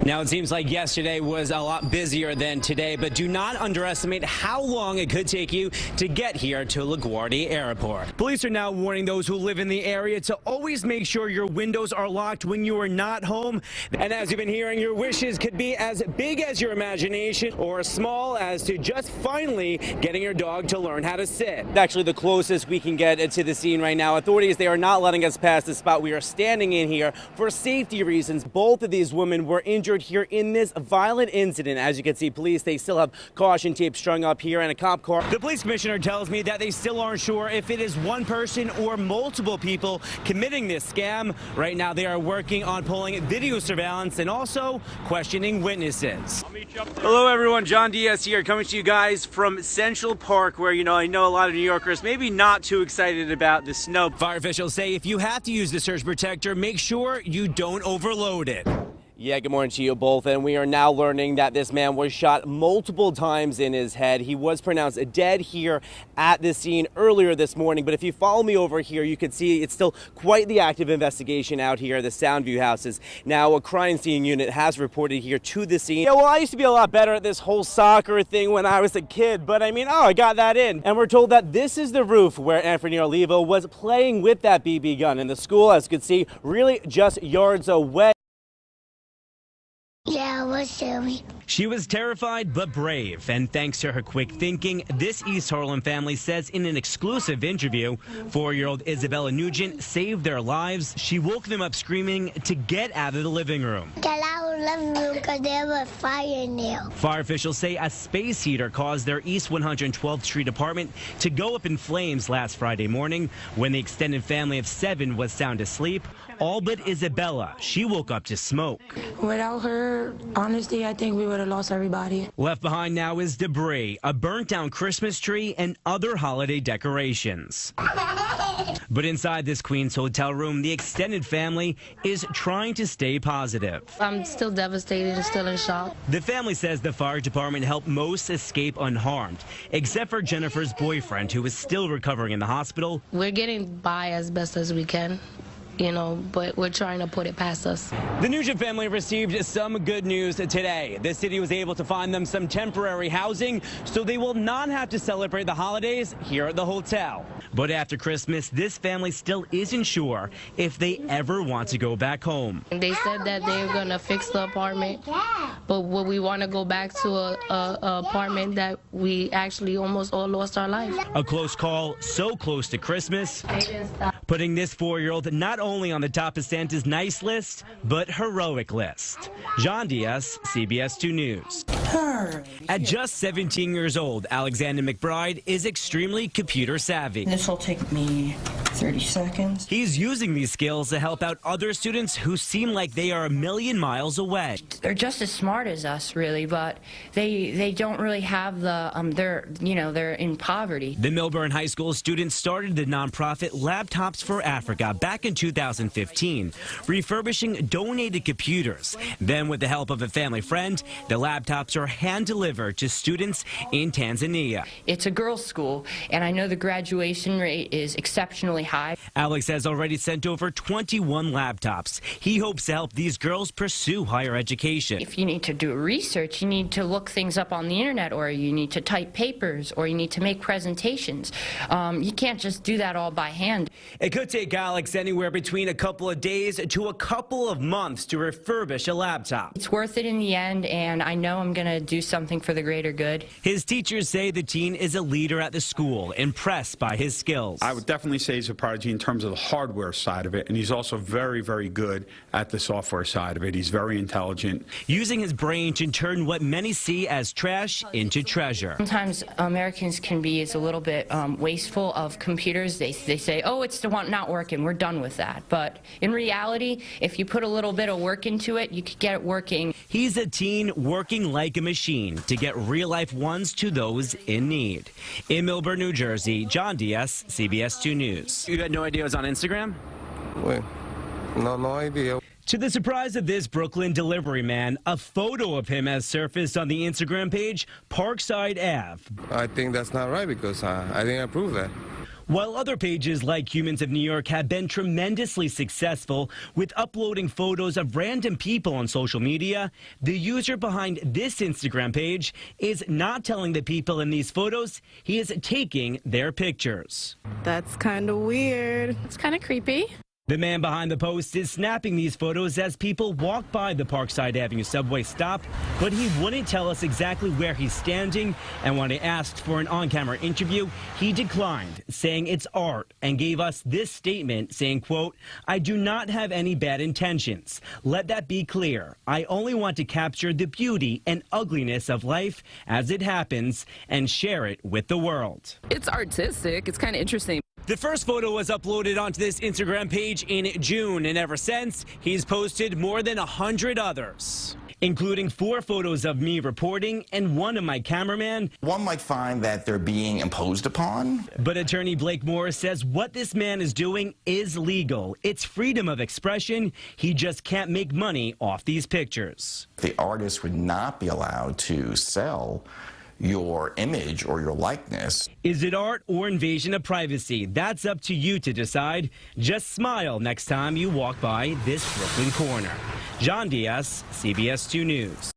Now, it seems like yesterday was a lot busier than today, but do not underestimate how long it could take you to get here to LaGuardia Airport. Police are now warning those who live in the area to always make sure your windows are locked when you are not home. And as you've been hearing, your wishes could be as big as your imagination or as small as to just finally getting your dog to learn how to sit. Actually, the closest we can get to the scene right now. Authorities, they are not letting us pass the spot we are standing in here for safety reasons. Both of these women were injured here in this violent incident. As you can see, police, they still have caution tape strung up here and a cop car. The police commissioner tells me that they still aren't sure if it is one person or multiple people committing this scam. Right now, they are working on pulling video surveillance and also questioning witnesses. Hello, everyone. John Diaz here, coming to you guys from Central Park, where, I know a lot of New Yorkers maybe not too excited about the snow. Fire officials say if you have to use the surge protector, make sure you don't overload it. Yeah, good morning to you both. And we are now learning that this man was shot multiple times in his head. He was pronounced dead here at the scene earlier this morning. But if you follow me over here, you can see it's still quite the active investigation out here at the Soundview houses. Now, a crime scene unit has reported here to the scene. Yeah, well, I used to be a lot better at this whole soccer thing when I was a kid. But I mean, I got that in. And we're told that this is the roof where Anthony Olivo was playing with that BB gun. And the school, as you can see, really just yards away. Yeah, it was silly. She was terrified but brave, and thanks to her quick thinking, this East Harlem family says in an exclusive interview, 4-year-old Isabella Nugent saved their lives. She woke them up screaming to get out of the living room. Get out of the living room because there was fire in there. Fire officials say a space heater caused their East 112th Street apartment to go up in flames last Friday morning when the extended family of 7 was sound asleep. All but Isabella. She woke up to smoke. Without her, honestly, I think we would have lost everybody. Left behind now is debris, a burnt-down Christmas tree, and other holiday decorations. But inside this Queens hotel room, the extended family is trying to stay positive. I'm still devastated and still in shock. The family says the fire department helped most escape unharmed, except for Jennifer's boyfriend, who is still recovering in the hospital. We're getting by as best as we can, but we're trying to put it past us. The Nugent family received some good news today. The city was able to find them some temporary housing, so they will not have to celebrate the holidays here at the hotel. But after Christmas, this family still isn't sure if they ever want to go back home. They said that they're going to fix the apartment, but we want to go back to a apartment that we actually almost all lost our life. A close call, so close to Christmas, putting this 4-year-old not only on the top of Santa's nice list, but heroic list. John Diaz, CBS 2 News. At just 17 years old, Alexander McBride is extremely computer savvy. This will take me 30 seconds. He's using these skills to help out other students who seem like they are a million miles away. They're just as smart as us, really, but they don't really have the, they're in poverty. The Millburn High School students started the nonprofit Laptops for Africa back in 2015, refurbishing donated computers. Then, with the help of a family friend, the laptops are hand-delivered to students in Tanzania. It's a girls' school, and I know the graduation rate is exceptionally high. Alex has already sent over 21 laptops. He hopes to help these girls pursue higher education. If you need to do research, you need to look things up on the internet, or you need to type papers, or you need to make presentations. You can't just do that all by hand. It could take Alex anywhere between a couple of days to a couple of months to refurbish a laptop. It's worth it in the end, and I know I'm going to do something for the greater good. His teachers say the teen is a leader at the school, impressed by his skills. I would definitely say he's a prodigy in terms of the hardware side of it, and he's also very, very good at the software side of it. He's very intelligent. Using his brain to turn what many see as trash into treasure. Sometimes Americans can be a little bit wasteful of computers. They say, oh, it's not working, we're done with that. But in reality, if you put a little bit of work into it, you could get it working. He's a teen working like a machine to get real-life ones to those in need. In Millburn, New Jersey, John Diaz, CBS 2 News. You had no idea it was on Instagram? Wait, no idea. To the surprise of this Brooklyn delivery man, a photo of him has surfaced on the Instagram page, Parkside Ave. I think that's not right because I didn't approve that. While other pages like Humans of New York have been tremendously successful with uploading photos of random people on social media, the user behind this Instagram page is not telling the people in these photos he is taking their pictures. That's kind of weird. It's kind of creepy. The man behind the post is snapping these photos as people walk by the Parkside Avenue subway stop, but he wouldn't tell us exactly where he's standing, and when I asked for an on-camera interview, he declined, saying it's art, and gave us this statement saying, quote, "I do not have any bad intentions. Let that be clear. I only want to capture the beauty and ugliness of life as it happens and share it with the world." It's artistic. It's kind of interesting. The first photo was uploaded onto this Instagram page in June, and ever since, he's posted more than 100 others, including 4 photos of me reporting and 1 of my cameraman. One might find that they're being imposed upon. But attorney Blake Morris says what this man is doing is legal. It's freedom of expression. He just can't make money off these pictures. The artist would not be allowed to sell your image or your likeness. Is it art or invasion of privacy? That's up to you to decide. Just smile next time you walk by this Brooklyn corner. John Diaz, CBS 2 News.